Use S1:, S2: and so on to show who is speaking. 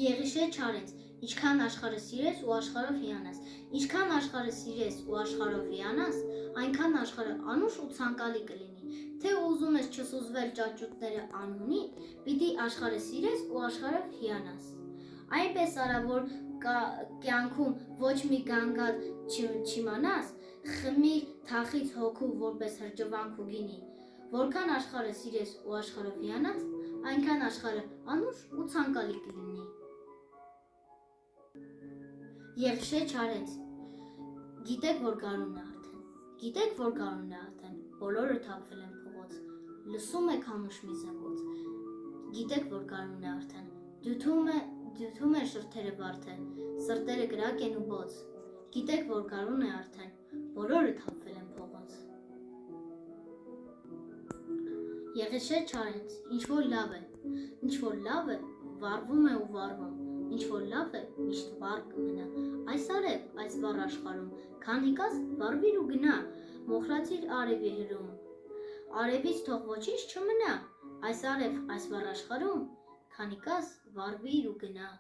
S1: Եղիշե չարեց, ինչքան աշխարհը սիրես ու աշխարհով հիանաս, ինչքան աշխարհը սիրես ու աշխարհով հիանաս, այնքան աշխարհը անուշ ու ցանկալի կլինի, թե ուզում ես չսուզվել ճաճուտները անունի, պիտի աշխարհը սիրես ու աշխարհով հիանաս։ Այնպես արա, որ կյանքում ոչ մի գանգատ չիմանաս, խմիր թախից հոգու որպես հրճվանք ու գինի, որքան աշխարհը սիրես ու աշխարհով հիանաս, այնքան աշխարհը անուշ ու ցանկալի կլինի։ Եղիշե չարեց, գիտեք, որ գարունն է արդեն, գիտեք, որ գարունն է արդեն, բոլորը թափվել են փողոց, լսում եք համուշ մի զնգոց, գիտեք, որ գարունն է արդեն, դյութում են շրթերը վարդը, սրտերը կրակ են ու բոց, գիտեք, որ գարուն է արդեն, բոլորը թափվել են փողոց։ Եղիշե չարեց, ինչ-որ լավ է, վառվում է ու վառվում, ինչ-որ լավ է, միշտ վառ կմնա, այս արև, այս վառ աշխարհում, քանի կաս վառվիր ու գնա, մոխրացիր արևի հրում, արևից թող ոչինչ չմնա, այս արև, այս վառ աշխարհում, քանի կաս վառվիր ու գնա։